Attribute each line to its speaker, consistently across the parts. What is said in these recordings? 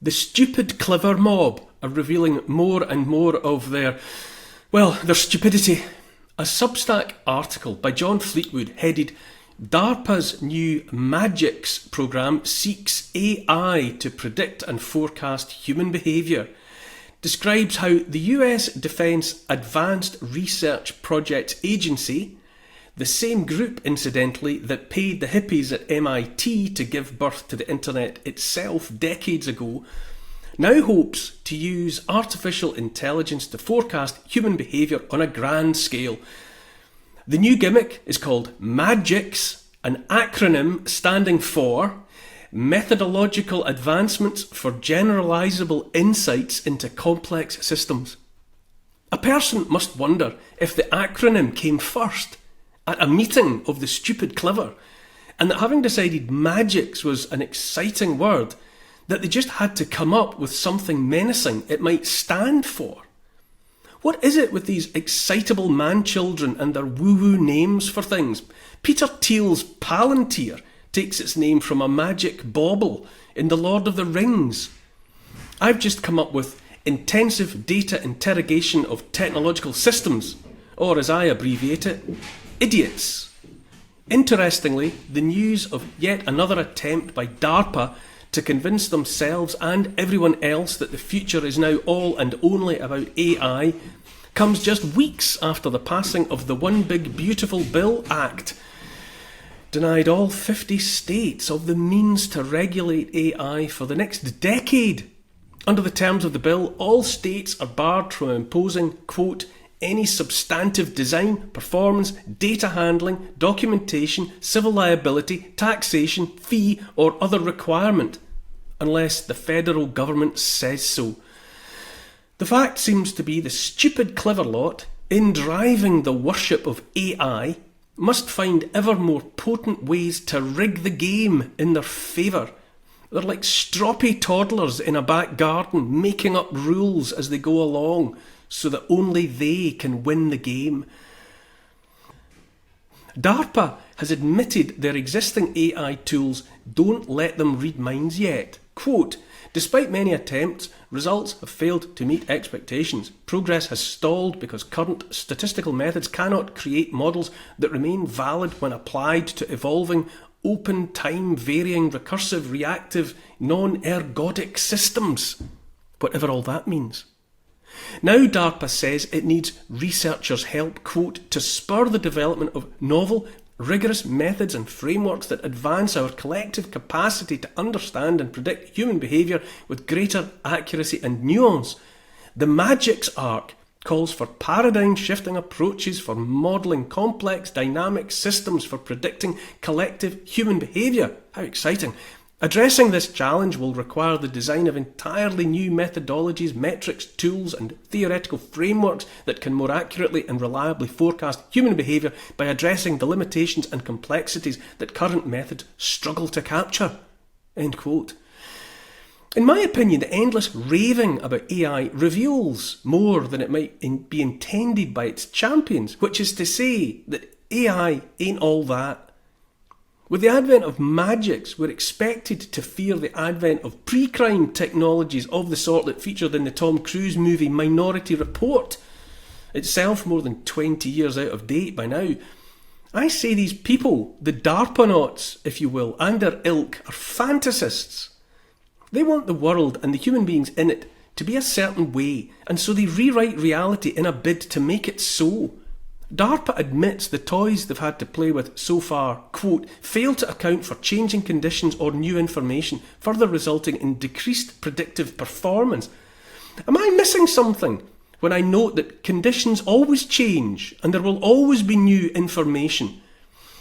Speaker 1: The stupid clever mob are revealing more and more of their stupidity. A Substack article by John Fleetwood headed DARPA's new MAGICS programme seeks AI to predict and forecast human behaviour describes how the US Defence Advanced Research Projects Agency, the same group incidentally that paid the hippies at MIT to give birth to the internet itself decades ago, now hopes to use artificial intelligence to forecast human behaviour on a grand scale. The new gimmick is called MAGICS, an acronym standing for Methodological Advancements for Generalizable Insights into Complex Systems. A person must wonder if the acronym came first at a meeting of the stupid clever, and that having decided MAGICS was an exciting word, that they just had to come up with something menacing it might stand for. What is it with these excitable man-children and their woo-woo names for things? Peter Thiel's Palantir takes its name from a magic bauble in The Lord of the Rings. I've just come up with Intensive Data Interrogation of Technological Systems, or as I abbreviate it, IDIOTS. Interestingly, the news of yet another attempt by DARPA to convince themselves and everyone else that the future is now all and only about AI comes just weeks after the passing of the One Big Beautiful Bill Act, denied all 50 states of the means to regulate AI for the next decade. Under the terms of the bill, all states are barred from imposing, quote, any substantive design, performance, data handling, documentation, civil liability, taxation, fee, or other requirement, unless the federal government says so. The fact seems to be the stupid clever lot, in driving the worship of AI, must find ever more potent ways to rig the game in their favour. They're like stroppy toddlers in a back garden, making up rules as they go along, so that only they can win the game. DARPA has admitted their existing AI tools don't let them read minds yet. Quote, despite many attempts, results have failed to meet expectations. Progress has stalled because current statistical methods cannot create models that remain valid when applied to evolving, open, time-varying, recursive, reactive, non-ergodic systems. Whatever all that means. Now DARPA says it needs researchers' help, quote, to spur the development of novel, rigorous methods and frameworks that advance our collective capacity to understand and predict human behaviour with greater accuracy and nuance. The MAGICS arc calls for paradigm-shifting approaches for modelling complex dynamic systems for predicting collective human behaviour. How exciting! Addressing this challenge will require the design of entirely new methodologies, metrics, tools and theoretical frameworks that can more accurately and reliably forecast human behaviour by addressing the limitations and complexities that current methods struggle to capture. End quote. In my opinion, the endless raving about AI reveals more than it might be intended by its champions, which is to say that AI ain't all that. With the advent of MAGICS, we're expected to fear the advent of pre-crime technologies of the sort that featured in the Tom Cruise movie Minority Report, itself more than 20 years out of date by now. I say these people, the DARPAnauts, if you will, and their ilk, are fantasists. They want the world and the human beings in it to be a certain way, and so they rewrite reality in a bid to make it so. DARPA admits the toys they've had to play with so far, quote, fail to account for changing conditions or new information, further resulting in decreased predictive performance. Am I missing something when I note that conditions always change and there will always be new information?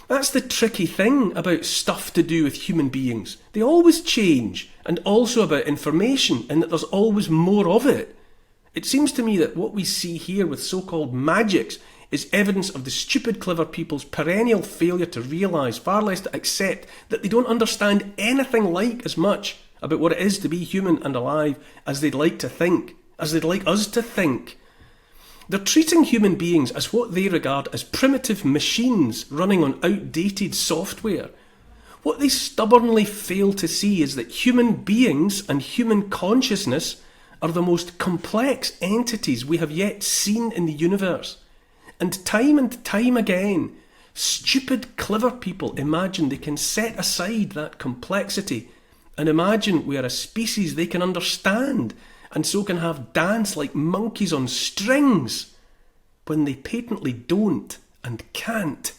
Speaker 1: That's the tricky thing about stuff to do with human beings. They always change, and also about information, in that there's always more of it. It seems to me that what we see here with so-called MAGICS is evidence of the stupid clever people's perennial failure to realise, far less to accept, that they don't understand anything like as much about what it is to be human and alive as they'd like to think, as they'd like us to think. They're treating human beings as what they regard as primitive machines running on outdated software. What they stubbornly fail to see is that human beings and human consciousness are the most complex entities we have yet seen in the universe. And time again, stupid, clever people imagine they can set aside that complexity and imagine we are a species they can understand and so can have dance like monkeys on strings, when they patently don't and can't.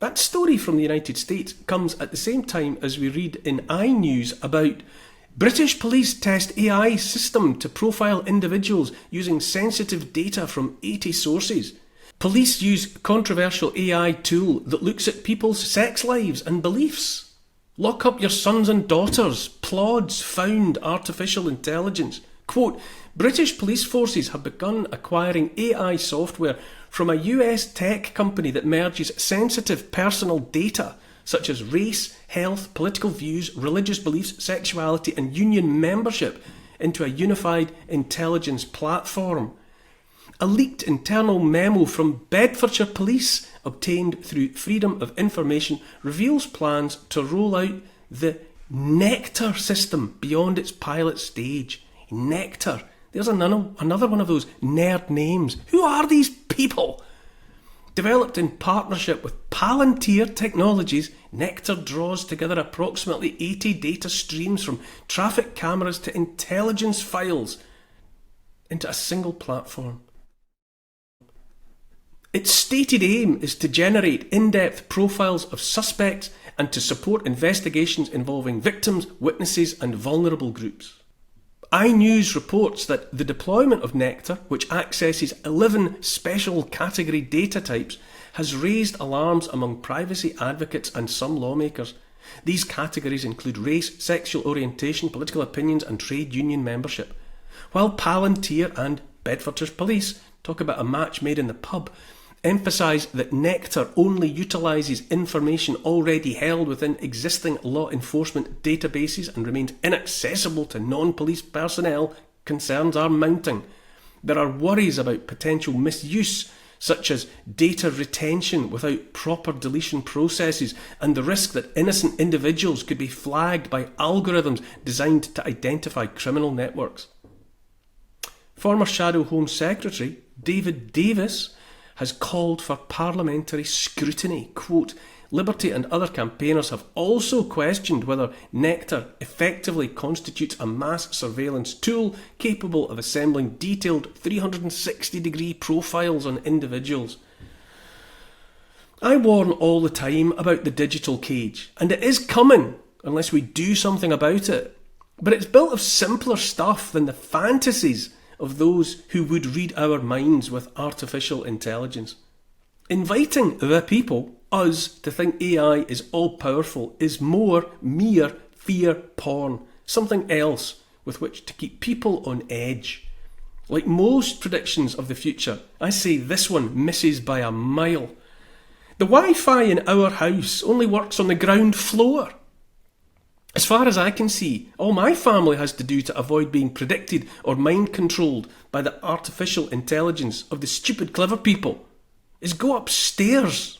Speaker 1: That story from the United States comes at the same time as we read in iNews about British police test AI system to profile individuals using sensitive data from 80 sources. Police use controversial AI tool that looks at people's sex lives and beliefs. Lock up your sons and daughters. Plods found artificial intelligence. Quote, British police forces have begun acquiring AI software from a US tech company that merges sensitive personal data such as race, health, political views, religious beliefs, sexuality and union membership into a unified intelligence platform. A leaked internal memo from Bedfordshire Police, obtained through Freedom of Information, reveals plans to roll out the Nectar system beyond its pilot stage. Nectar. There's another one of those nerd names. Who are these people? Developed in partnership with Palantir Technologies, Nectar draws together approximately 80 data streams from traffic cameras to intelligence files into a single platform. Its stated aim is to generate in-depth profiles of suspects and to support investigations involving victims, witnesses and vulnerable groups. iNews reports that the deployment of Nectar, which accesses 11 special category data types, has raised alarms among privacy advocates and some lawmakers. These categories include race, sexual orientation, political opinions and trade union membership. While Palantir and Bedfordshire Police talk about a match made in the pub, emphasise that Nectar only utilises information already held within existing law enforcement databases and remains inaccessible to non-police personnel, concerns are mounting. There are worries about potential misuse, such as data retention without proper deletion processes, and the risk that innocent individuals could be flagged by algorithms designed to identify criminal networks. Former Shadow Home Secretary David Davis has called for parliamentary scrutiny. Quote, Liberty and other campaigners have also questioned whether Nectar effectively constitutes a mass surveillance tool capable of assembling detailed 360-degree profiles on individuals. I warn all the time about the digital cage, and it is coming unless we do something about it. But it's built of simpler stuff than the fantasies of those who would read our minds with artificial intelligence. Inviting the people, us, to think AI is all-powerful is more mere fear porn, something else with which to keep people on edge. Like most predictions of the future, I say this one misses by a mile. The Wi-Fi in our house only works on the ground floor. As far as I can see, all my family has to do to avoid being predicted or mind-controlled by the artificial intelligence of the stupid clever people is go upstairs.